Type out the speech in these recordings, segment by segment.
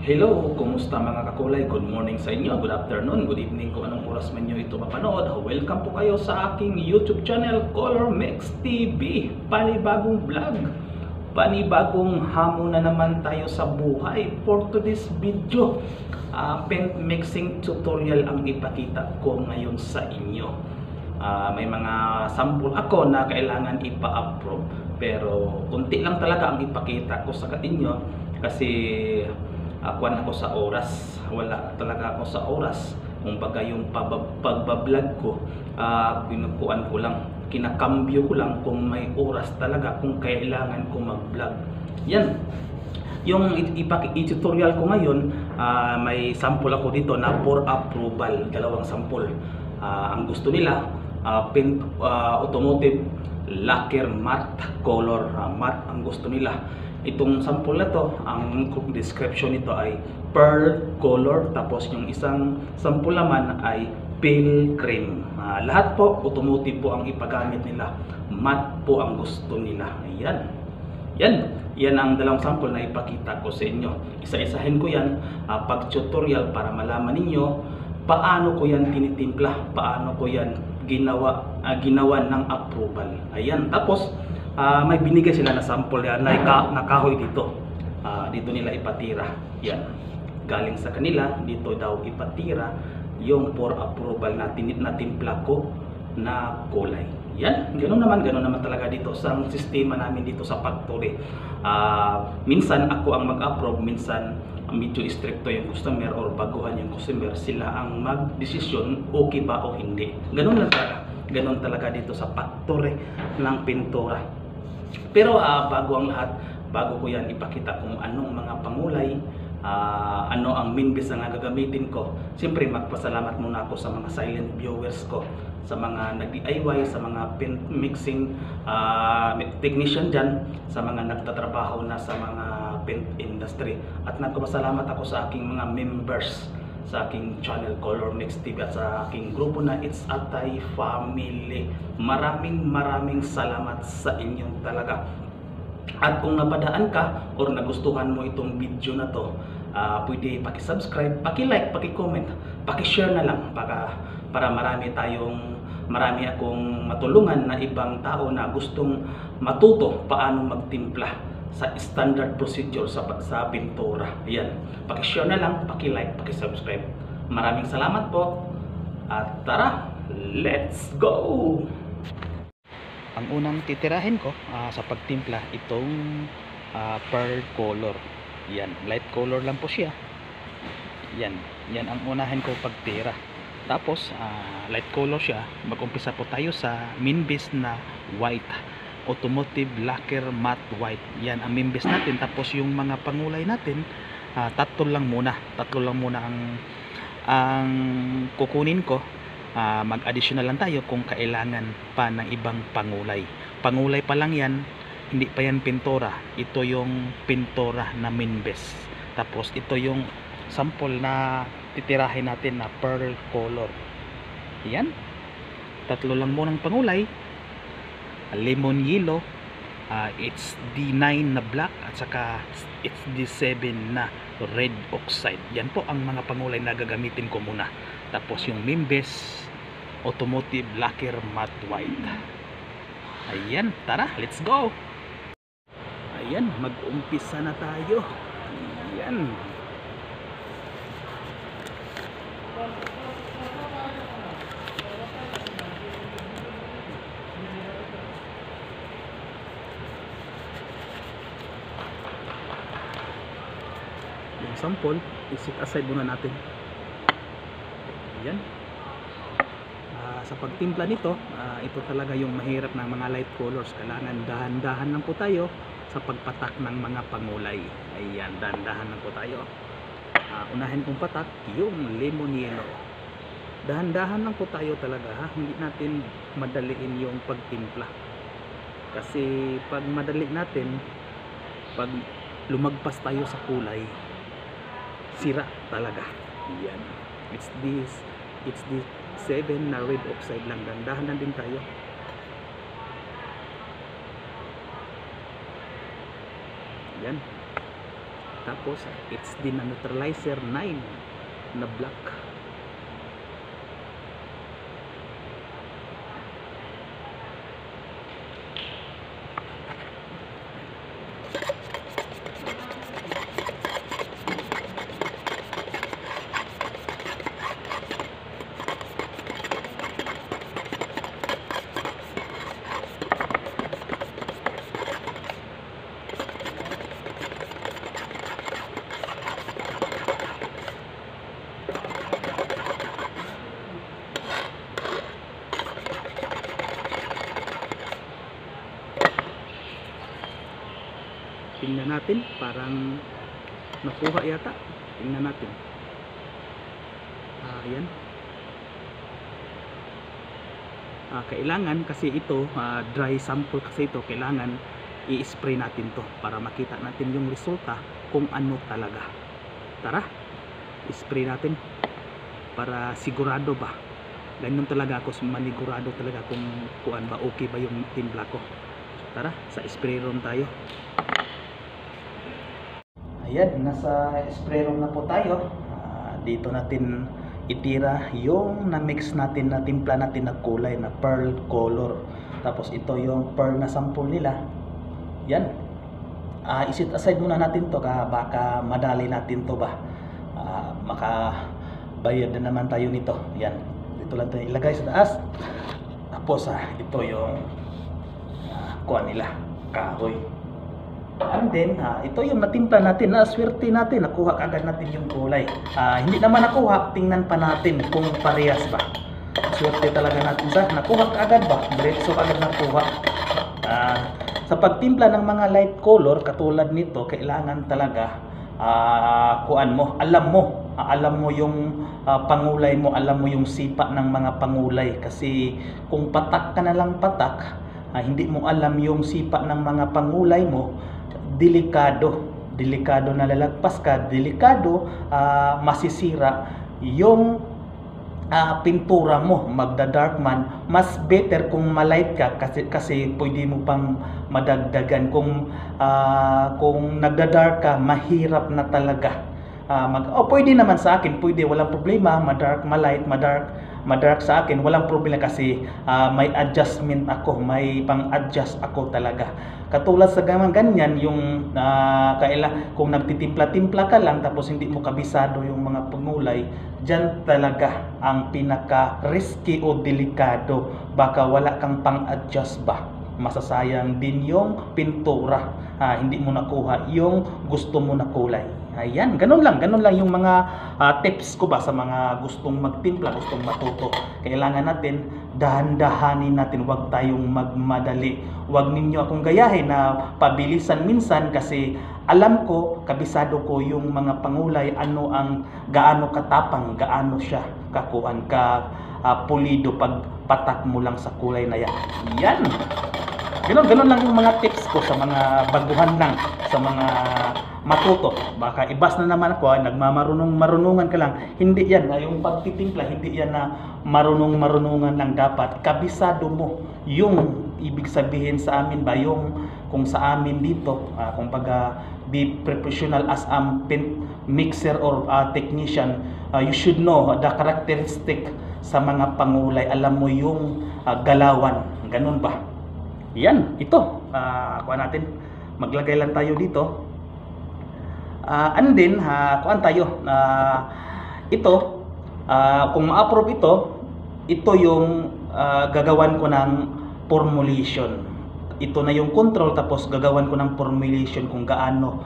Hello, kumusta mga kakulay? Good morning sa inyo, good afternoon, good evening kung anong oras man nyo ito mapanood. Welcome po kayo sa aking YouTube channel, Color Mix TV. Panibagong vlog, panibagong hamon na naman tayo sa buhay. For today's video, paint mixing tutorial ang ipakita ko ngayon sa inyo. May mga sample ako na kailangan ipa-approve, pero kunti lang talaga ang ipakita ko sa inyo kasi kuwan ako sa oras, wala talaga ako sa oras. Kung baga yung pagbablog ko, pinukuan ko lang, kinakambyo ko lang kung may oras talaga, kung kailangan ko mag-vlog. Yan, yung i-tutorial ko ngayon, may sample ako dito na for approval, dalawang sample. Ang gusto nila, paint, automotive lacquer matte color, matte ang gusto nila. Itong sample na to, ang description nito ay pearl color, tapos yung isang sample naman ay pale cream. Lahat po automotive po ang ipagamit nila, matte po ang gusto nila. Ayan. Yan ang dalawang sample na ipakita ko sa inyo. Isa-isahin ko yan pag tutorial para malaman ninyo paano ko yan tinitimpla, paano ko yan ginawa ng approval. Ayan, tapos may binigay sila na sample yan na kahoy dito. Dito nila ipatira. Yan. Galing sa kanila, dito daw ipatira yung for approval na timpla ko na kulay. Yan. Ganun naman talaga dito sa sistema namin dito sa factory. Minsan ako ang mag-approve, minsan medyo stricto yung customer or baguhan yung customer, sila ang mag-desisyon okay ba o hindi. Ganun talaga dito sa factory ng pintura. Pero bago ang lahat, bago ko yan ipakita kung anong mga pangulay, ano ang main base na gagamitin ko, siyempre magpasalamat muna ako sa mga silent viewers ko, sa mga nag-DIY, sa mga paint mixing technician dyan, sa mga nagtatrabaho na sa mga paint industry, at nagpasalamat ako sa aking mga members sa aking channel Color Mix TV at sa aking grupo na It's Atay Family. Maraming salamat sa inyong talaga. At kung napadaan ka or nagustuhan mo itong video na to, pwede paki-subscribe, paki-like, paki-comment, paki-share na lang para marami akong matulungan na ibang tao na gustong matuto paano magtimpla sa standard procedure sa pintura. Ayan, paki-share na lang, paki-like, paki-subscribe. Maraming salamat po. At tara, let's go! Ang unang titirahin ko sa pagtimpla, itong pearl color. Yan, light color lang po siya. Yan ang unahin ko pagtira. Tapos light color siya. Mag-umpisa po tayo sa main base na white, automotive lacquer matte white. Yan ang main base natin. Tapos yung mga pangulay natin, tatlo lang muna ang kukunin ko. Mag-additional lang tayo kung kailangan pa ng ibang pangulay. Pangulay pa lang yan, hindi pa yan pintura. Ito yung pintura na main base. Tapos ito yung sample na titirahin natin na pearl color. Yan, tatlo lang munang pangulay: lemon yellow, HD9 na black, at saka HD7 na red oxide. Yan po ang mga pangulay na gagamitin ko muna. Tapos yung main base, automotive lacquer matte white. Ayan, tara, let's go. Ayan, mag-umpisa na tayo. Ayan. Yung sample, i-set aside muna natin. Ayan. Sa pagtimpla nito, ito talaga yung mahirap ng mga light colors. Kailangan dahan-dahan lang po tayo sa pagpatak ng mga pangulay. Ayan, dahan-dahan lang po tayo. Unahin kong patak yung lemon yellow. Dahan-dahan lang po tayo talaga, ha? Hindi natin madaliin yung pagtimpla. Kasi pag madali natin, pag lumagpas tayo sa kulay, sira talaga. Ayan. It's this 7 na red oxide lang. Dahan lang din tayo. Yan. Tapos HD na neutralizer 9 na black. Tingnan natin, parang nakuha yata. Tingnan natin. Ayan. Kailangan kasi ito, dry sample kasi ito, kailangan i-spray natin to para makita natin yung resulta kung ano talaga. Tara, i-spray natin para sigurado ba. Ganyan talaga ako, manigurado talaga kung kuan ba, okay ba yung timpla ko. Tara, sa spray room tayo. Ayan, nasa spray room na po tayo. Dito natin itira yung na-mix natin na timpla natin na kulay na pearl color. Tapos ito yung pearl na sample nila. Yan. Isit aside muna natin to, baka madali natin to ba. Makabayad na naman tayo nito. Yan. Dito lang tayo ilagay sa taas. Tapos ito yung kuha nila, kahoy. And then, ito yung natimpla natin, swerte natin, nakuha agad natin yung kulay. Hindi naman nakuha, tingnan pa natin kung parehas ba. Swerte talaga natin sa nakuha agad ba, diretso agad nakuha. Sa pagtimpla ng mga light color, katulad nito, kailangan talaga, kuan mo, alam mo yung pangulay mo, alam mo yung sipa ng mga pangulay. Kasi kung patak ka na lang patak, hindi mo alam yung sipa ng mga pangulay mo, delikado na lalagpas ka, delikado, masisira yung pintura mo, magda-dark man. Mas better kung malight ka kasi pwede mo pang madagdagan. Kung nagda-dark ka, mahirap na talaga. Pwede naman sa akin, pwede, walang problema, ma-dark, ma-light, ma-dark sa akin, walang problema kasi may adjustment ako, may pang-adjust ako talaga. Katulad sa ganyan, yung kung nagtitimpla-timpla ka lang tapos hindi mo kabisado yung mga pangulay, dyan talaga ang pinaka-risky o delikado. Baka wala kang pang-adjust ba, masasayang din yung pintura, hindi mo nakuha yung gusto mo na kulay. Ayan, ganun lang yung mga tips ko ba sa mga gustong magtimpla, gustong matuto. Kailangan natin dahan-dahanin natin, wag tayong magmadali. Wag ninyo akong gayahin na pabilisan minsan kasi alam ko, kabisado ko yung mga pangulay, gaano katapang, gaano siya kakuan ka pulido pag patak mo lang sa kulay na yan. Yan. Ganun lang yung mga tips ko sa mga baguhan lang, sa mga matuto. Baka ibas na naman ako, marunungan ka lang. Hindi yan, yung pagtitimpla, hindi yan na marunungan lang dapat. Kabisado mo yung ibig sabihin sa amin ba, yung kung sa amin dito, kung be professional as a mixer or technician, you should know the characteristic sa mga pangulay. Alam mo yung galawan, ganun ba? Yan, ito, kuha natin, maglagay lang tayo dito. And then, kuhaan tayo, ito, kung ma-approve ito yung gagawan ko ng formulation. Ito na yung control, tapos gagawan ko ng formulation kung gaano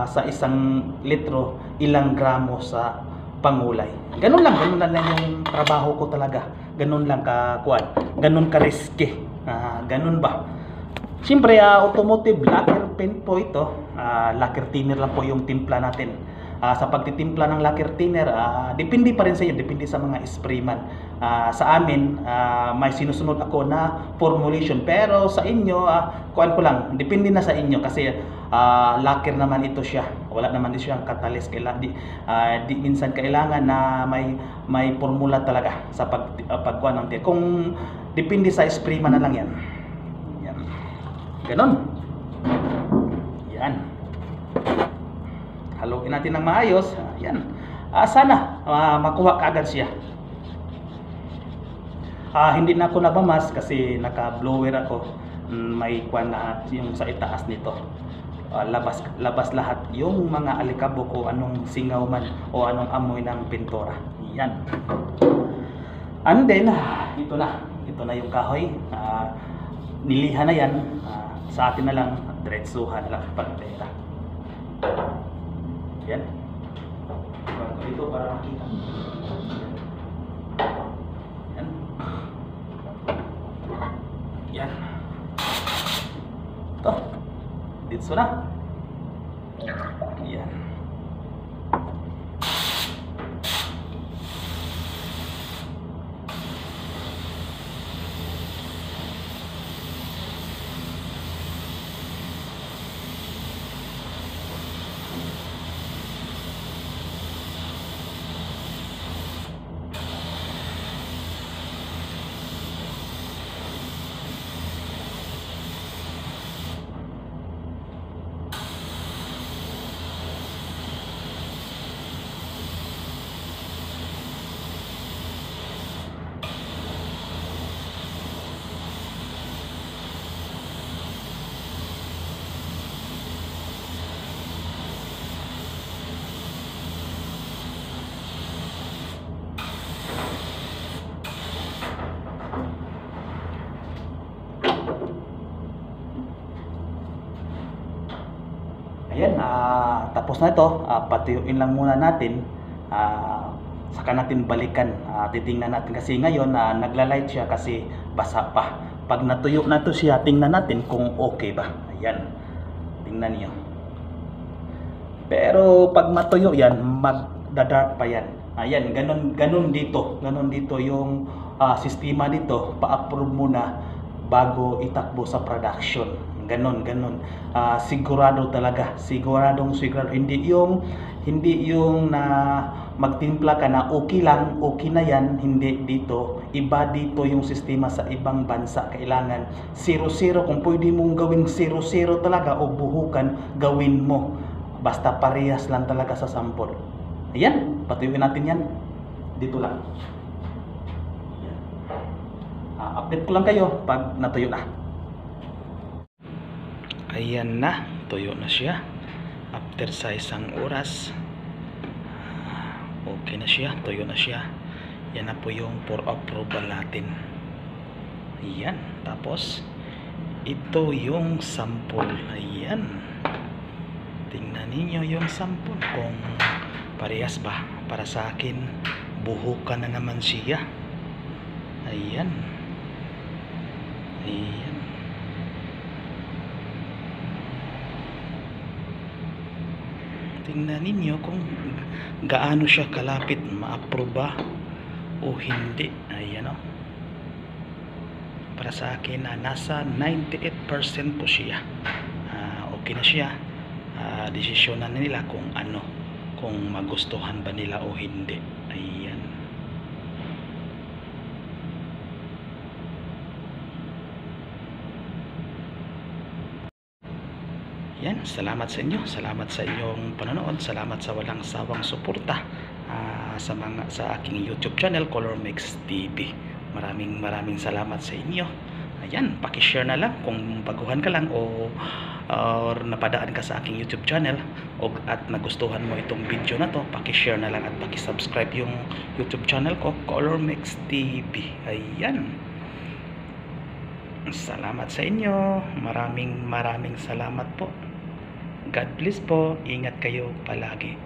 sa isang litro, ilang gramo sa pangulay. Ganun lang yung trabaho ko talaga. Ganun lang ganun ka risky. Ganun ba? Siyempre, automotive lacquer paint po ito. Lacquer thinner lang po yung timpla natin. Sa pagtitimpla ng lacquer thinner, depende pa rin sa iyo, depende sa mga sprayman. Sa amin, may sinusunod ako na formulation, pero sa inyo, kuan ko lang, depende na sa inyo kasi lacquer naman ito siya. Wala naman din siyang catalyst, di minsan kailangan na may formula talaga sa pagkuan ng thinner. Kung depende sa sprayman na lang yan. Ganon. Yan. Haluin natin ng maayos. Yan. Sana makuha kaagad siya. Hindi na ako nabamas kasi naka-blower ako. May kwan na yung sa itaas nito. Labas lahat yung mga alikabok o anong singaw man o anong amoy ng pintura. Yan. And then, ito na yung kahoy. Nilihan na yan. Sa atin na lang, diretsuhan lang pagpera. Yan. Ito para makita. Yan. Yan. Ito. Dito na. Yan. Ayan, tapos na ito. Patuyuin lang muna natin. Saka natin balikan. Titingnan natin kasi ngayon nagla-light siya kasi basa pa. Pag natuyo na to siya, tingnan natin kung okay ba. Ayan. Tingnan niyo. Pero pag matuyo yan, magda-dark pa yan. Ayan, ganun dito. Ganun dito yung sistema dito. Pa-approve muna bago itakbo sa production. Ganun. Sigurado talaga. Sigurado. Hindi yung na magtimpla ka na okay lang, okay na yan. Hindi dito. Iba dito yung sistema sa ibang bansa. Kailangan 0-0. Kung pwede mong gawin 0-0 talaga o buhukan, gawin mo. Basta parehas lang talaga sa sample. Ayan, patuyuin natin yan. Dito lang. Update ko lang kayo pag natuyo na. Ayan na, tuyo na siya. After sa isang oras, okay na siya, tuyo na siya. Yan na po yung for approval natin. Ayan, tapos ito yung sample. Ayan. Tingnan ninyo yung sample kung parehas ba. Para sa akin, buhukan na naman siya. Ayan. Ayan. Tingnan ninyo kung gaano siya kalapit ma-approve ba o hindi. Ayan o. Para sa akin nasa 98% po siya. Okay na siya. Desisyonan nila kung ano, kung magustuhan ba nila o hindi. Ayan. Yan, salamat sa inyo. Salamat sa inyong panonood. Salamat sa walang sawang suporta sa aking YouTube channel, Color Mix TV. Maraming salamat sa inyo. Ayan, paki-share na lang kung baguhan ka lang or napadaan ka sa aking YouTube channel at nagustuhan mo itong video na to, paki-share na lang at paki-subscribe yung YouTube channel ko, Color Mix TV. Ayan. Salamat sa inyo. Maraming salamat po. God bless po. Ingat kayo palagi.